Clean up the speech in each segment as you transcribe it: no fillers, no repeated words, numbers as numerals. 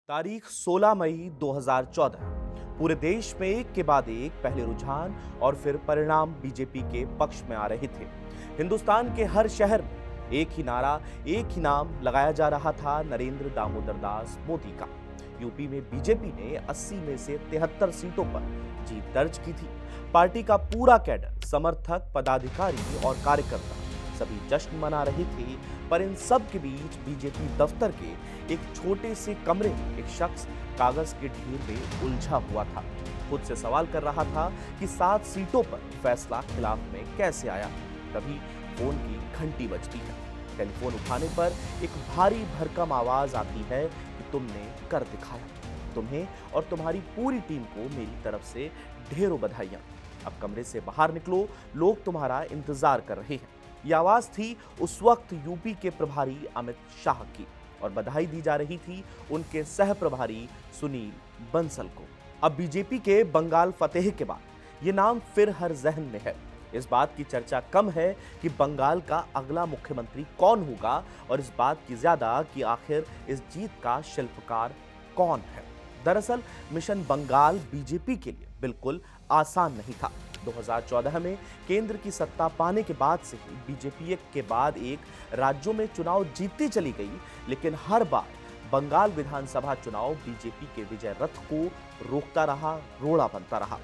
तारीख 16 मई 2014। पूरे देश में एक के बाद एक पहले रुझान और फिर परिणाम बीजेपी के पक्ष में आ रहे थे। हिंदुस्तान के हर शहर में एक ही नारा, एक ही नाम लगाया जा रहा था, नरेंद्र दामोदर दास मोदी का। यूपी में बीजेपी ने 80 में से 73 सीटों पर जीत दर्ज की थी। पार्टी का पूरा कैडर, समर्थक, पदाधिकारी और कार्यकर्ता सभी जश्न मना रहे थे, पर इन सब के बीच बीजेपी दफ्तर के एक छोटे से कमरे में एक शख्स कागज के ढेर में उलझा हुआ था। खुद से सवाल कर रहा था कि 7 सीटों पर फैसला खिलाफ में कैसे आया। तभी फोन की घंटी बजती है। टेलीफोन उठाने पर एक भारी भरकम आवाज आती है कि तुमने कर दिखाया। तुम्हें और तुम्हारी पूरी टीम को मेरी तरफ से ढेरों बधाइयां। अब कमरे से बाहर निकलो, लोग तुम्हारा इंतजार कर रहे हैं। यह आवाज थी उस वक्त यूपी के प्रभारी अमित शाह की, और बधाई दी जा रही थी उनके सह प्रभारी सुनील बंसल को। अब बीजेपी के बंगाल फतेह के बाद ये नाम फिर हर जहन में है। इस बात की चर्चा कम है कि बंगाल का अगला मुख्यमंत्री कौन होगा, और इस बात की ज्यादा कि आखिर इस जीत का शिल्पकार कौन है। दरअसल मिशन बंगाल बीजेपी के लिए बिल्कुल आसान नहीं था। 2014 में केंद्र की सत्ता पाने के बाद से ही बीजेपी एक के बाद एक राज्यों में चुनाव जीतती चली गई, लेकिन हर बार बंगाल विधानसभा चुनाव बीजेपी के विजय रथ को रोकता रहा, रोड़ा बनता रहा।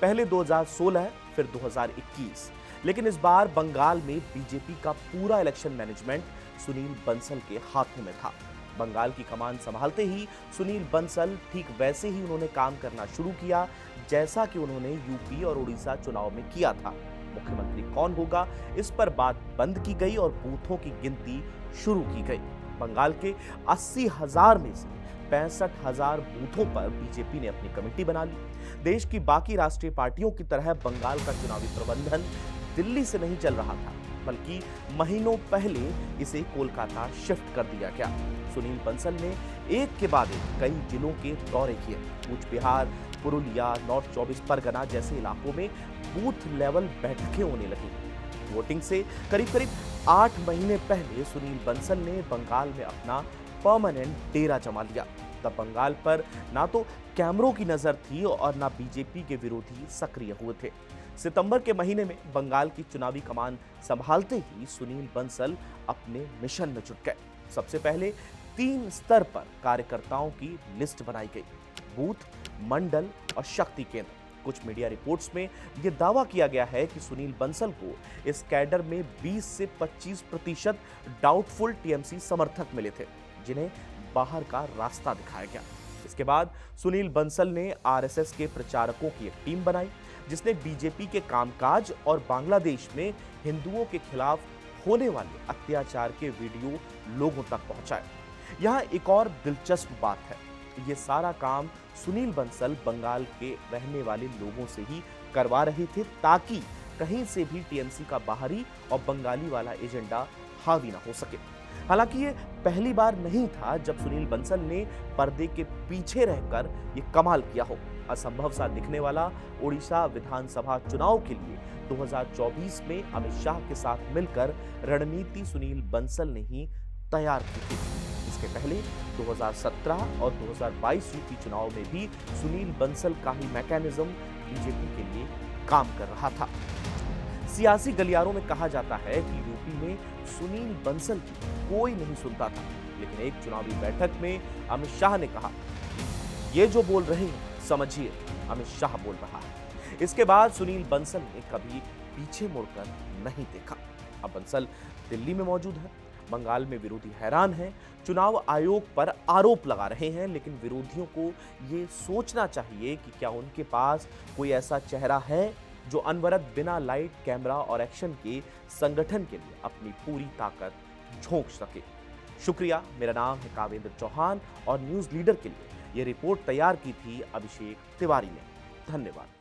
पहले 2016, फिर 2021, लेकिन इस बार बंगाल में बीजेपी का पूरा इलेक्शन मैनेजमेंट सुनील बंसल के हाथों में था। बंगाल की कमान संभालते ही सुनील बंसल ठीक वैसे ही उन्होंने काम करना शुरू किया जैसा कि उन्होंने यूपी और उड़ीसा चुनाव में किया था। मुख्यमंत्री कौन होगा, इस पर बात बंद की गई और बूथों की गिनती शुरू की गई। बंगाल के 80,000 में से 65,000 बूथों पर बीजेपी ने अपनी कमेटी बना ली। देश की बाकी राष्ट्रीय पार्टियों की तरह बंगाल का चुनावी प्रबंधन दिल्ली से नहीं चल रहा था, बल्कि महीनों पहले इसे कोलकाता शिफ्ट कर दिया गया। सुनील बंसल ने एक के बाद एक कई जिलों के दौरे किए। कूच बिहार, पुरुलिया, नॉर्थ 24 परगना जैसे इलाकों में बूथ लेवल बैठकें होने लगी। वोटिंग से करीब 8 महीने पहले सुनील बंसल ने बंगाल में अपना परमानेंट डेरा जमा लिया। तब बंगाल पर ना तो कैमरों की नजर थी और ना बीजेपी के विरोधी सक्रिय हुए थे। सितंबर के महीने में बंगाल की चुनावी कमान संभालते ही सुनील बंसल अपने मिशन में जुट गए। सबसे पहले 3 स्तर पर कार्यकर्ताओं की लिस्ट बनाई गई: बूथ, मंडल और शक्ति केंद्र। कुछ मीडिया रिपोर्ट्स में यह दावा किया गया है कि सुनील बंसल को इस कैडर में 20 से 25% डाउटफुल टीएमसी समर्थक मिले थे, जिन्हें बाहर का रास्ता दिखाया गया। इसके बाद सुनील बंसल ने आरएसएस के प्रचारकों की एक टीम बनाई, जिसने बीजेपी के कामकाज और बांग्लादेश में हिंदुओं के खिलाफ होने वाले अत्याचार के वीडियो लोगों तक पहुंचाए। यहां एक और दिलचस्प बात है, ये सारा काम सुनील बंसल बंगाल के रहने वाले लोगों से ही करवा रहे थे, ताकि कहीं से भी टीएमसी का बाहरी और बंगाली वाला एजेंडा हावी ना हो सके। हालांकि ये पहली बार नहीं था जब सुनील बंसल ने पर्दे के पीछे रहकर ये कमाल किया हो। असंभव सा दिखने वाला उड़ीसा विधानसभा चुनाव के लिए 2024 में अमित शाह के साथ मिलकर रणनीति सुनील बंसल ने ही तैयार की थी। इसके पहले 2017 और 2022 यूपी चुनाव में भी सुनील बंसल का ही मैकेनिज्म बीजेपी के लिए काम कर रहा था। सियासी गलियारों में कहा जाता है कि यूपी में सुनील बंसल की कोई नहीं सुनता था, लेकिन एक चुनावी बैठक में अमित शाह ने कहा, ये जो बोल रहे हैं समझिए अमित शाह बोल रहा है। इसके बाद सुनील बंसल ने कभी पीछे मुड़कर नहीं देखा। अब बंसल दिल्ली में मौजूद है। बंगाल में विरोधी हैरान हैं, चुनाव आयोग पर आरोप लगा रहे हैं, लेकिन विरोधियों को ये सोचना चाहिए कि क्या उनके पास कोई ऐसा चेहरा है जो अनवरत बिना लाइट, कैमरा और एक्शन के संगठन के लिए अपनी पूरी ताकत झोंक सके। शुक्रिया। मेरा नाम है कावेंद्र चौहान और न्यूज लीडर के लिए ये रिपोर्ट तैयार की थी अभिषेक तिवारी ने। धन्यवाद।